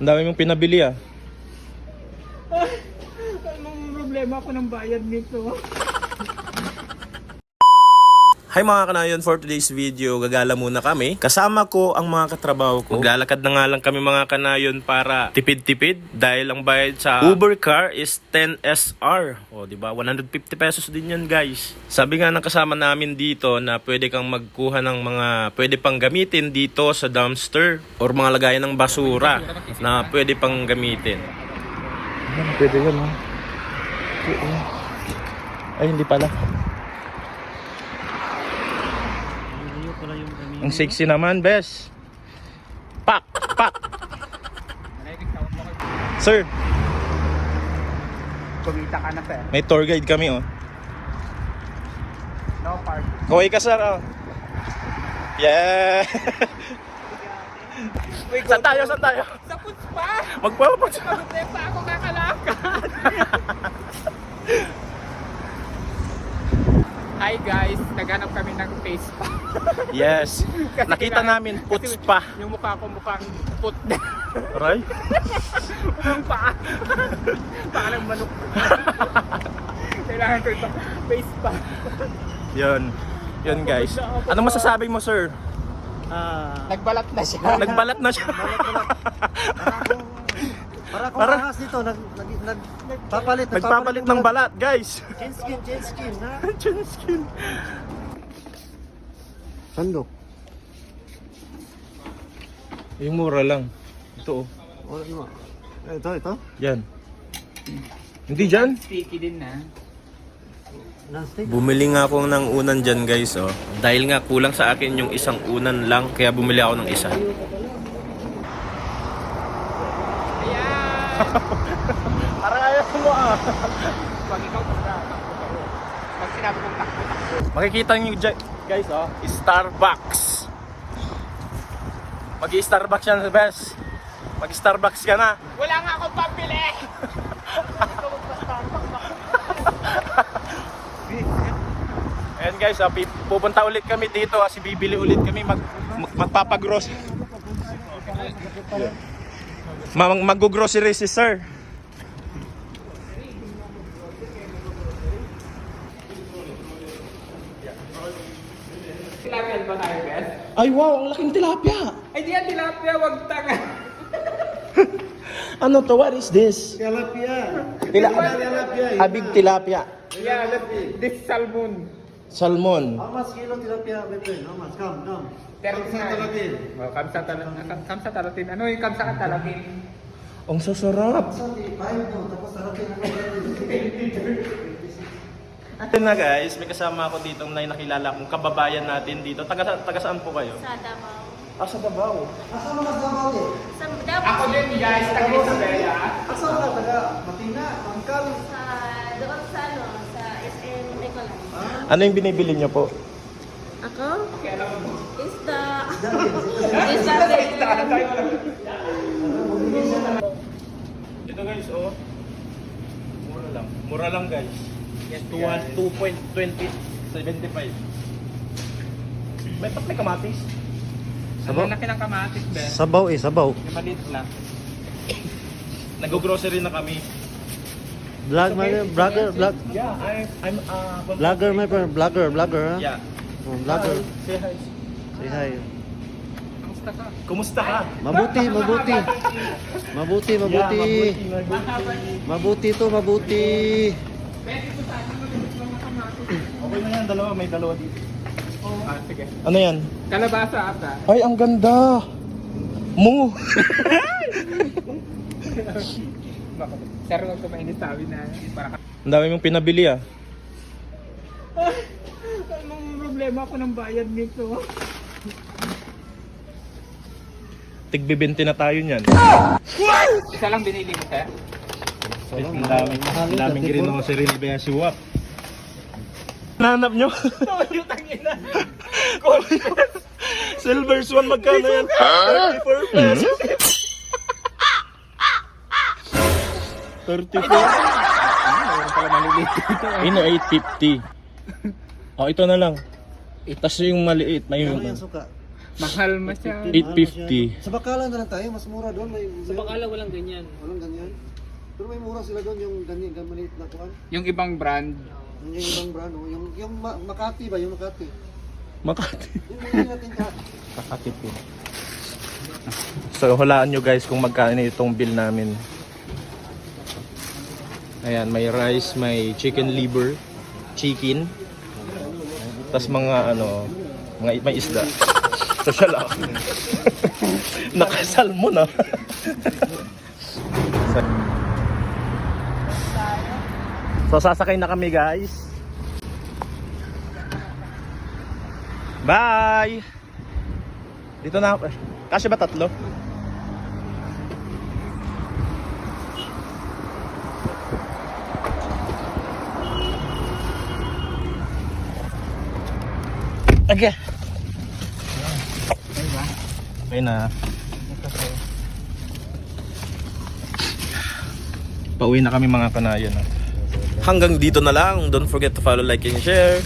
Ang dami mong pinabili ah. Anong problema ako ng bayad nito? Hi mga kanayon, for today's video, gagala muna kami. Kasama ko ang mga katrabaho ko. Maglalakad na nga lang kami mga kanayon para tipid-tipid. Dahil ang bayad sa Uber car is 10 SR. O diba, 150 pesos din yan guys. Sabi nga ng kasama namin dito na pwede kang magkuha ng mga pwede pang gamitin dito sa dumpster. Or mga lagayan ng basura na pwede pang gamitin. Pwede yun ha. Ay hindi pala. Ang sexy naman, bes. Pak! Pak! Sir, Kumita ka na, sir. may tour guide kami, oh. No park. Kaway ka, sir, oh. Yeah! Saan tayo? Saan tayo? Sa putspa! Magpapapunta. Magpapay pa ako kakalakad. Hi guys, naghanap kami ng face pa. Yes. Kasi Nakita kailangan- namin, kasi puts pa. Yung mukha ko mukhang put na. Aray? Mukhang paa. Paa ng manok. Kailangan ko ito. Face pa. Yun. Yun, guys. Ano masasabi mo, sir? Nagbalat na siya. Nagbalat na siya. Para kung ahas dito, nagpapalit. Nagpapalit ng balat, guys. Chin skin, ha? Chin skin. Sandok. Yung mura lang. Ito, oh. O, ano? Ito? Yan. Hindi dyan? Sticky din na. Non-stick? Bumili nga ako ng unan dyan, guys, oh. Dahil nga kulang sa akin yung isang unan lang, kaya bumili ako ng isa. Parang ayaw mo ah. Pag ikaw pag sinabi kong takbo. Makikita nyo guys, oh, Starbucks. Mag-i-Starbucks yan, best. Mag-Starbucks ka na. Wala nga akong pambili! Ayan guys, oh, pupunta ulit kami dito kasi bibili ulit kami magpapagross. Mag-grocery si sir. Tilapia ba tayo, Beth? Ay wow, ang laking tilapia. Ay di yan tilapia, wag tanga. Ano to? What is this? Tilapia. Tilapia. Big tilapia. Yeah, this salmon. Salmon. How much kilo tilapia, my friend? How much? Come. 39. Oh, kamsa talatin. Ano yung kamsa ka talatin? Ang sasarap. 35 no, tapos tarating ako. Ito na guys, may kasama ako dito na nakilala kong kababayan natin dito. Taga saan po kayo? Sa Davao. Sa Davao. Asa mo nagdabaw eh? Sa Davao. Ako din guys, taga Isabela. Asa mo taga Matina, Mangkal? Sa doon sa ano, sa SM Nicolay. Ano yung binibili niyo po? Ako? Isda. Ito guys, oh. Mura lang. Mura lang guys. Yes, 2.2075. May kamatis. Sabaw? Ang laki ng kamatis, Beth. Sabaw eh, sabaw. Yung maliit lang. Nag-grocery na kami. Vlog, vlogger. Yeah, I'm Vlogger, my friend. Vlogger, ha? Yeah. Oh, vlogger. Say hi. Say hi. Kamusta ka? Kumusta ka? Mabuti. Mabuti to, mabuti. Beth, ito sa akin mo ng kamatis. Okay na yan, dalawa. May dalawa dito. Ah, sige. Ano yan? Kalabasa ata. Ay, ang ganda! Mo! Sir, huwag kumainit sabi na para ka. Ang dami mong pinabili ah. Anong problema ako ng bayad nito? Tigbibinti na tayo niyan. Isa lang binili mo, sir? Ang daming grocery ni Bea Suwap. Nanap nyo? Yung tangina. Silver Swan, magkano yan? 34 pesos. 34. Mayroon pala maliliit dito. Ino, 850. Oh, ito na lang. Tapos yung maliit na Ano yun. yung suka? Mahal masyado. 850. Sa Bacala na lang tayo, mas mura doon. Sa Bacala walang ganyan. Walang ganyan. Pero may mura sila doon, yung ganyan, maliit na kuhan. Yung ibang brand. Yung ibang brand, oh. Yung Makati ba? Yung Makati. Makati. Yung hindi natin ka. Kakatipid. So hulaan nyo guys kung magkano itong bill namin. Ayan, may rice, may chicken liver, chicken. Tapos mga ano, may isda. So siya lang. Nakasalmon ah. So sasakay na kami guys. Bye! Dito na ako. Kasi ba tatlo? Okay. Okay na. Pauwi na kami mga kanayon. Hanggang dito na lang. Don't forget to follow, like, and share.